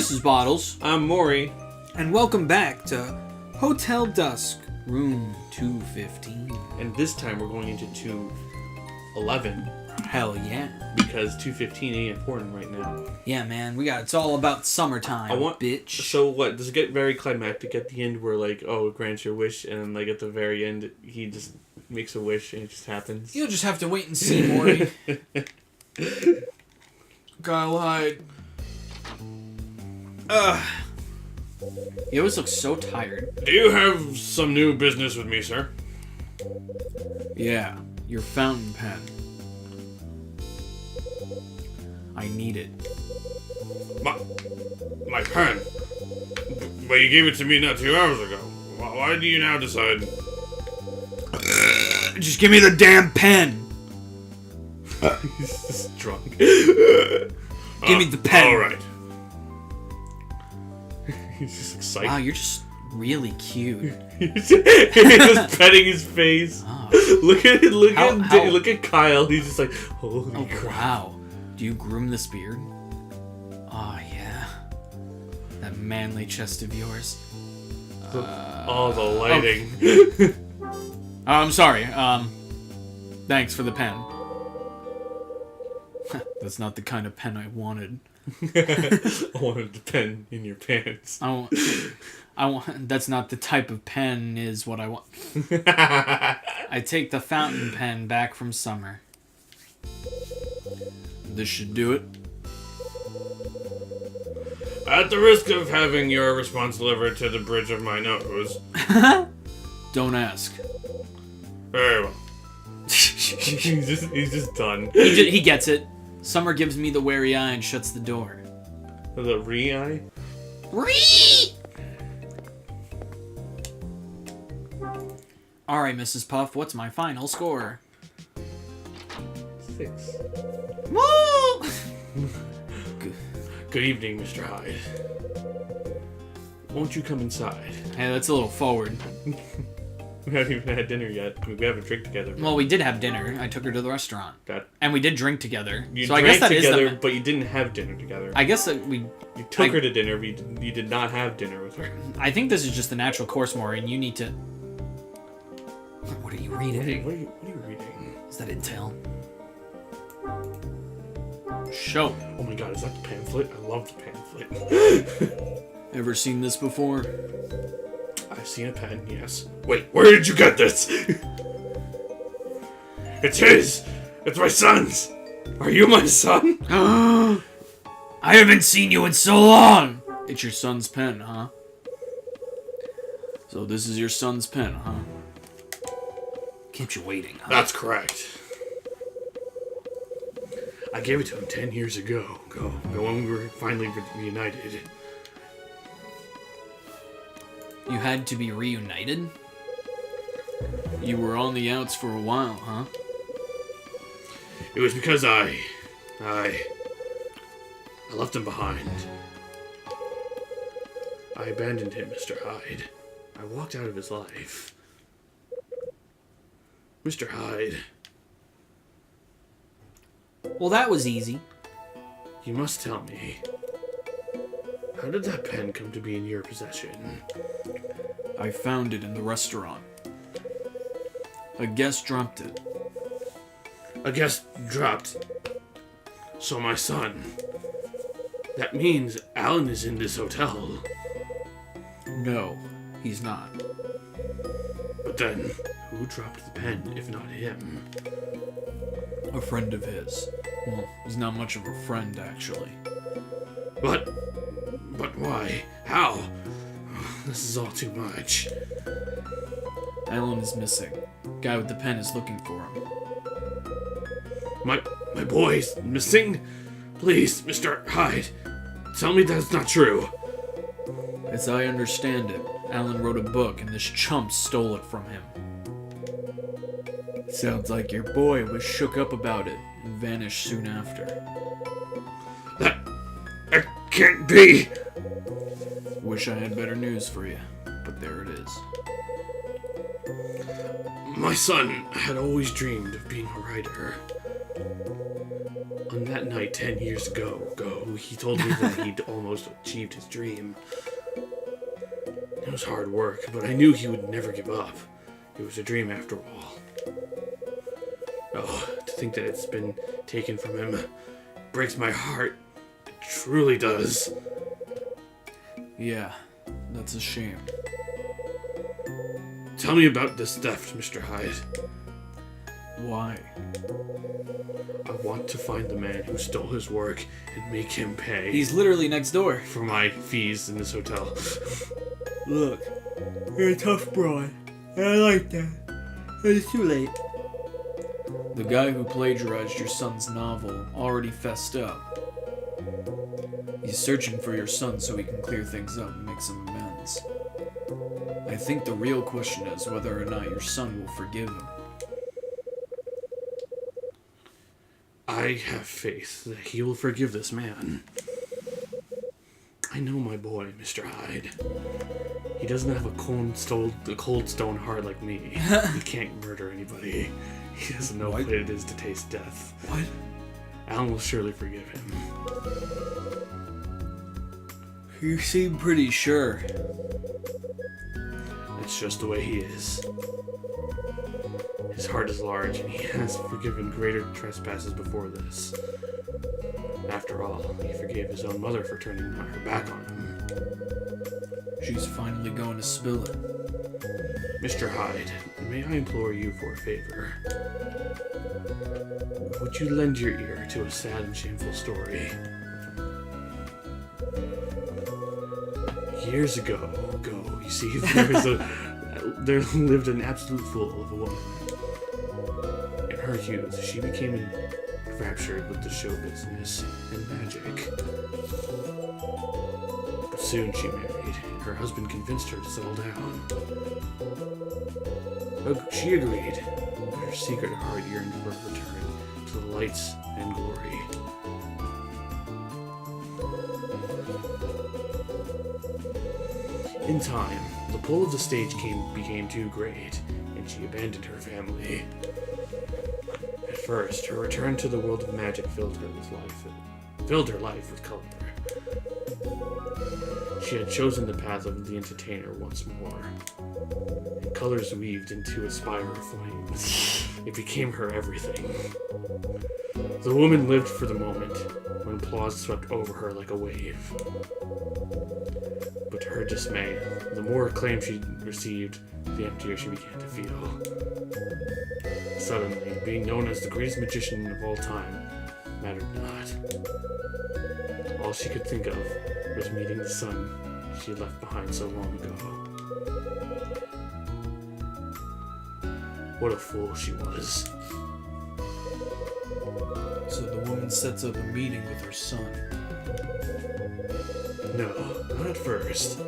This is Bottles. I'm Mori. And welcome back to Hotel Dusk, room 215. And this time we're going into 211. Hell yeah. Because 215 ain't important right now. Yeah, man. It's all about summertime, bitch. So what, does it get very climactic at the end where like, oh, it grants your wish, and then like at the very end he just makes a wish and it just happens? You'll just have to wait and see, Mori. Kyle Hyde. You always look so tired. Do you have some new business with me, sir? Yeah, your fountain pen. I need it. My pen? But you gave it to me not 2 hours ago. Why do you now decide? Just give me the damn pen! He's just drunk. Give me the pen. Alright. He's just excited. Wow, you're just really cute. He's just petting his face. Oh. Look at Kyle. He's just like, holy crap. Wow. Do you groom this beard? Oh, yeah. That manly chest of yours. The lighting. Okay. I'm sorry. Thanks for the pen. That's not the kind of pen I wanted. I wanted the pen in your pants. I want. That's not the type of pen is what I want. I take the fountain pen back from summer. This should do it. At the risk of having your response delivered to the bridge of my nose. Don't ask. Very well. he's just done. He gets it. Summer gives me the wary eye and shuts the door. The re-eye? Alright, Mrs. Puff, what's my final score? 6. Woo! Good evening, Mr. Hyde. Won't you come inside? Hey, that's a little forward. We haven't even had dinner yet. We haven't drank together. Well, we did have dinner. I took her to the restaurant. And we did drink together. You so drank I guess that together, is but you didn't have dinner together. I guess that You took her to dinner, but you did not have dinner with her. I think this is just the natural course, Maury, and you need to... What are you reading? What are you reading? Is that Intel? Show. Oh my god, is that the pamphlet? I love the pamphlet. Ever seen this before? I've seen a pen, yes. Wait, where did you get this? It's his! It's my son's! Are you my son? I haven't seen you in so long! It's your son's pen, huh? So this is your son's pen, huh? Kept you waiting, huh? That's correct. I gave it to him 10 years ago. When we were finally reunited. You had to be reunited? You were on the outs for a while, huh? It was because I left him behind. I abandoned him, Mr. Hyde. I walked out of his life. Mr. Hyde. Well, that was easy. You must tell me. How did that pen come to be in your possession? I found it in the restaurant. A guest dropped it. A guest dropped. So my son. That means Alan is in this hotel. No, he's not. But then, who dropped the pen if not him? A friend of his. Well, he's not much of a friend, actually. But why? How? This is all too much. Alan is missing. Guy with the pen is looking for him. My boy's missing? Please, Mr. Hyde, tell me that's not true. As I understand it, Alan wrote a book and this chump stole it from him. Sounds like your boy was shook up about it and vanished soon after. That can't be! Wish I had better news for you, but there it is. My son had always dreamed of being a writer. On that night 10 years ago, he told me that he'd almost achieved his dream. It was hard work, but I knew he would never give up. It was a dream after all. Oh, to think that it's been taken from him breaks my heart. It truly does. Yeah, that's a shame. Tell me about this theft, Mr. Hyde. Why? I want to find the man who stole his work and make him pay. He's literally next door. For my fees in this hotel. Look, you're a tough broad. I like that. But it's too late. The guy who plagiarized your son's novel already fessed up. He's searching for your son so he can clear things up and make some amends. I think the real question is whether or not your son will forgive him. I have faith that he will forgive this man. I know my boy, Mr. Hyde. He doesn't have a cold stone heart like me. He can't murder anybody. He doesn't know what it is to taste death. What? Alan will surely forgive him. You seem pretty sure. It's just the way he is. His heart is large, and he has forgiven greater trespasses before this. After all, he forgave his own mother for turning her back on him. She's finally going to spill it. Mr. Hyde, may I implore you for a favor? Would you lend your ear to a sad and shameful story? Years ago, you see, there lived an absolute fool of a woman. In her youth, she became enraptured with the show business and magic. But soon she married, and her husband convinced her to settle down. She agreed, but her secret heart yearned for a return to the lights and glory. In time, the pull of the stage became too great, and she abandoned her family. At first, her return to the world of magic filled her life with color. She had chosen the path of the entertainer once more, and colors weaved into a spiral of flames. It became her everything. The woman lived for the moment when applause swept over her like a wave. But to her dismay, the more acclaim she received, the emptier she began to feel. Suddenly, being known as the greatest magician of all time mattered not. All she could think of was meeting the son she had left behind so long ago. What a fool she was. So the woman sets up a meeting with her son. No, not at first,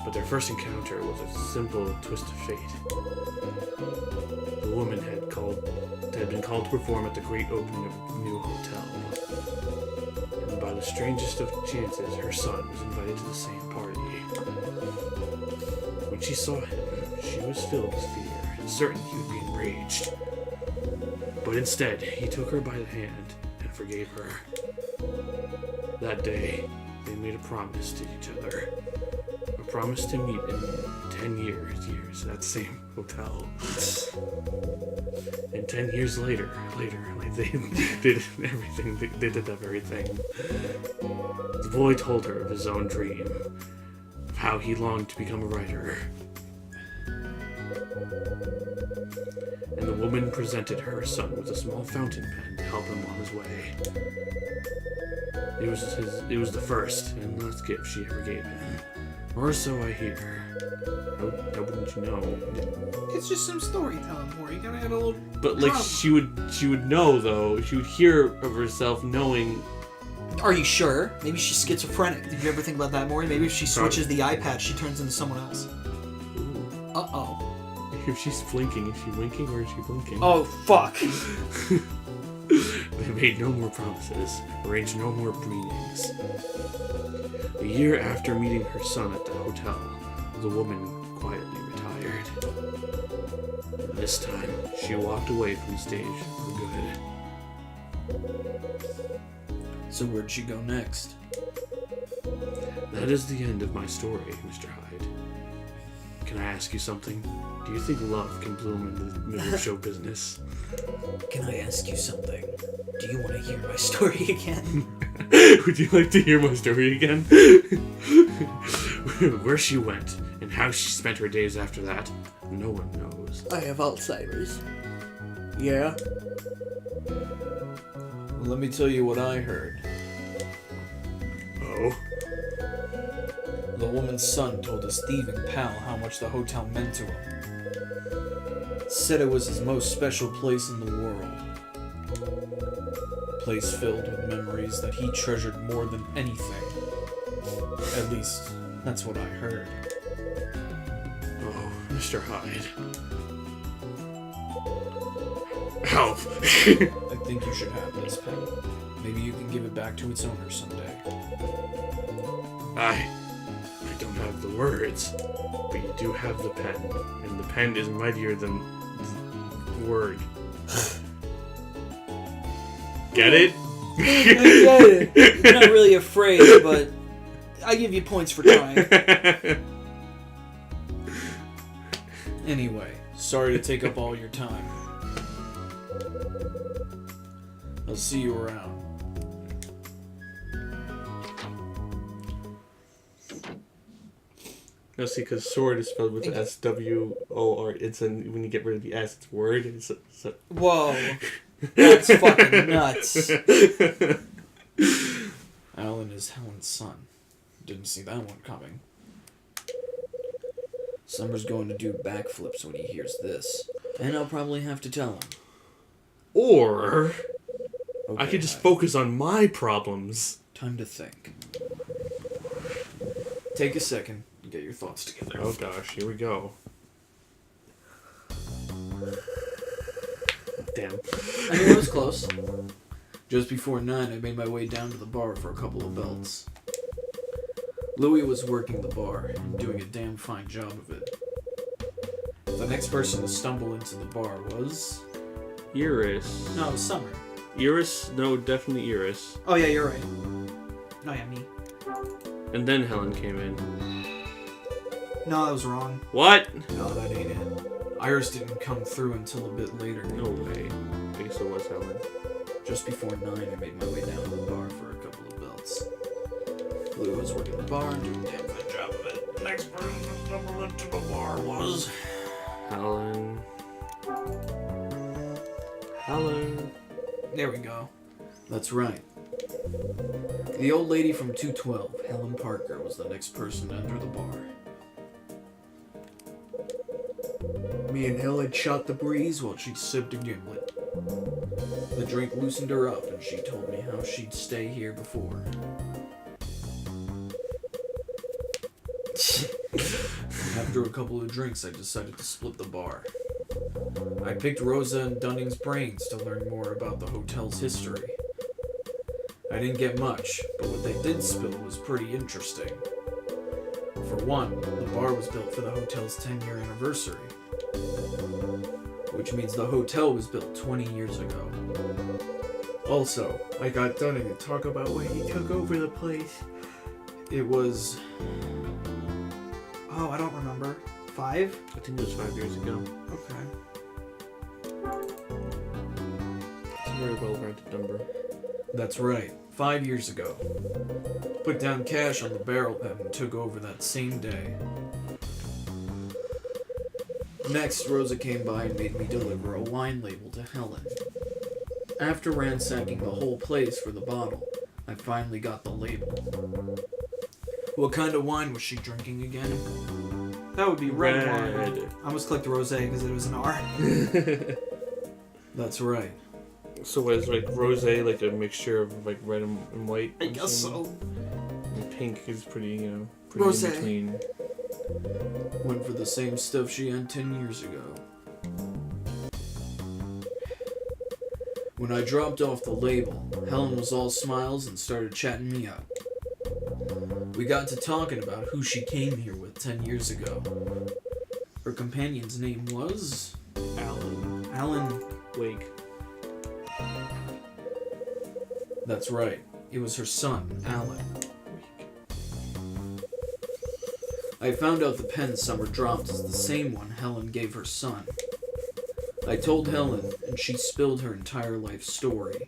but their first encounter was a simple twist of fate. The woman had been called to perform at the great opening of a new hotel. And by the strangest of chances, her son was invited to the same party. When she saw him, she was filled with fear and certain he would be enraged. But instead, he took her by the hand and forgave her. That day, they made a promise to each other. A promise to meet in 10 years at that same hotel. And 10 years later, like they did everything. They did that very thing. The boy told her of his own dream, of how he longed to become a writer. And the woman presented her son with a small fountain pen to help him on his way. It was the first and last gift she ever gave him. Or so I hear. How wouldn't you know? It's just some storytelling, Mori. You gotta get a little. But like drama. she would know though. She would hear of herself knowing. Are you sure? Maybe she's schizophrenic. Did you ever think about that, Mori? Maybe if she switches the iPad, she turns into someone else. Uh-oh. If she's blinking, is she winking or is she blinking? Oh, fuck. They made no more promises, arranged no more meetings. A year after meeting her son at the hotel, the woman quietly retired. This time, she walked away from the stage for good. So where'd she go next? That is the end of my story, Mr. Hyde. Can I ask you something? Do you think love can bloom in the movie show business? Can I ask you something? Do you want to hear my story again? Would you like to hear my story again? Where she went and how she spent her days after that, no one knows. I have Alzheimer's. Yeah? Well, let me tell you what I heard. Oh? The woman's son told his thieving pal how much the hotel meant to him. Said it was his most special place in the world. A place filled with memories that he treasured more than anything. At least, that's what I heard. Oh, Mr. Hyde. Help! I think you should have this pen. Maybe you can give it back to its owner someday. I don't have the words, but you do have the pen, and the pen is mightier than the word. Get it? I get it. You're not really afraid, but I give you points for trying. Anyway, sorry to take up all your time. I'll see you around. No, see, because sword is spelled with S-W-O-R. It's when you get rid of the S, it's word. Whoa. That's fucking nuts. Alan is Helen's son. Didn't see that one coming. Summer's going to do backflips when he hears this. And I'll probably have to tell him. Or Okay, I could just Hyde. focus on my problems. Time to think. Take a second and get your thoughts together. Oh gosh, here we go. Damn. I mean, it was close. Just before 9, I made my way down to the bar for a couple of belts. Louie was working the bar and doing a damn fine job of it. The next person to stumble into the bar was... Iris. No, it was Summer. Iris? No, definitely Iris. Oh, yeah, you're right. No, yeah, me. And then Helen came in. No, that was wrong. What? No, that ain't it. Iris didn't come through until a bit later. No way. Okay, so what's Helen? Just before 9, I made my way down to the bar for a couple of belts. Louie was working the bar and doing a damn good job of it. The next person to stumble into the bar was... Helen. Helen. There we go. That's right. The old lady from 212, Helen Parker, was the next person to enter the bar. Me and Helen shot the breeze while she sipped a gimlet. The drink loosened her up and she told me how she'd stay here before. After a couple of drinks, I decided to split the bar. I picked Rosa and Dunning's brains to learn more about the hotel's history. I didn't get much, but what they did spill was pretty interesting. For one, the bar was built for the hotel's 10-year anniversary, which means the hotel was built 20 years ago. Also, I got Dunning to talk about when he took over the place. It was... Oh, I don't remember. 5? I think it was 5 years ago. Okay. It's a very well-rounded number. That's right, 5 years ago. Put down cash on the barrel pen and took over that same day. Next, Rosa came by and made me deliver a wine label to Helen. After ransacking the whole place for the bottle, I finally got the label. What kind of wine was she drinking again? That would be red wine. Red. I almost clicked rosé because it was an R. That's right. So what is like rosé, like a mixture of like red and white? I guess so. And pink is pretty, pretty Rosé. in between. Went for the same stuff she had 10 years ago. When I dropped off the label, Helen was all smiles and started chatting me up. We got to talking about who she came here with 10 years ago. Her companion's name was... Alan Alan. Wake. That's right. It was her son, Alan. I found out the pen Summer dropped is the same one Helen gave her son. I told Helen, and she spilled her entire life story.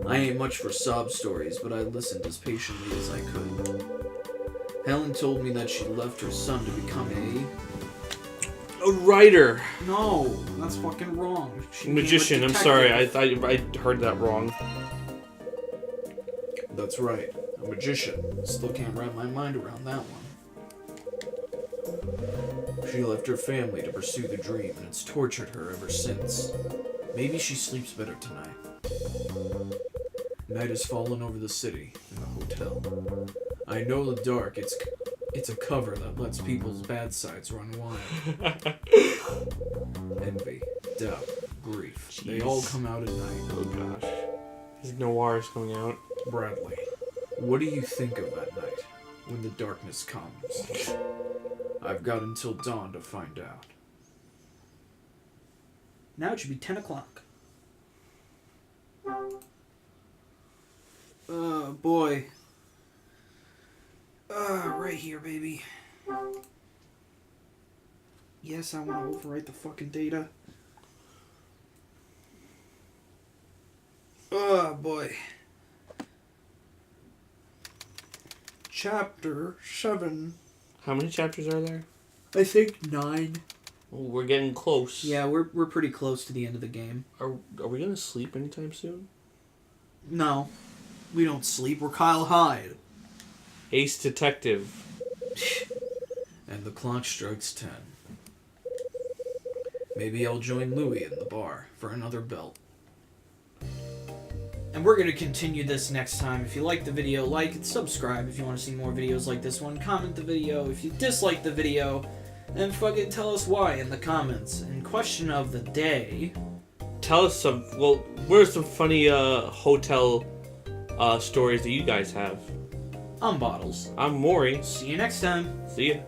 I ain't much for sob stories, but I listened as patiently as I could. Helen told me that she left her son to become A writer. No, that's fucking wrong. She Magician. became a I'm sorry. detective. I heard that wrong. That's right. A magician. Still can't wrap my mind around that one. She left her family to pursue the dream, and it's tortured her ever since. Maybe she sleeps better tonight. Night has fallen over the city and the hotel. I know the dark. It's a cover that lets people's bad sides run wild. Envy, doubt, grief. Jeez. They all come out at night. Oh gosh. His noir is coming out. Bradley, what do you think of that night when the darkness comes? I've got until dawn to find out. Now it should be 10 o'clock. Boy. Right here, baby. Yes, I want to overwrite the fucking data. Oh, boy. Chapter 7. How many chapters are there? I think 9. Oh, we're getting close. Yeah, we're pretty close to the end of the game. Are we gonna sleep anytime soon? No, we don't sleep. We're Kyle Hyde. Ace Detective. And the clock strikes 10. Maybe I'll join Louie in the bar for another belt. And we're going to continue this next time. If you like the video, like and subscribe if you want to see more videos like this one. Comment the video if you dislike the video. And fucking tell us why in the comments. And question of the day. Tell us some. Well, what are some funny hotel stories that you guys have? I'm Bottles. I'm Mori. See you next time. See ya.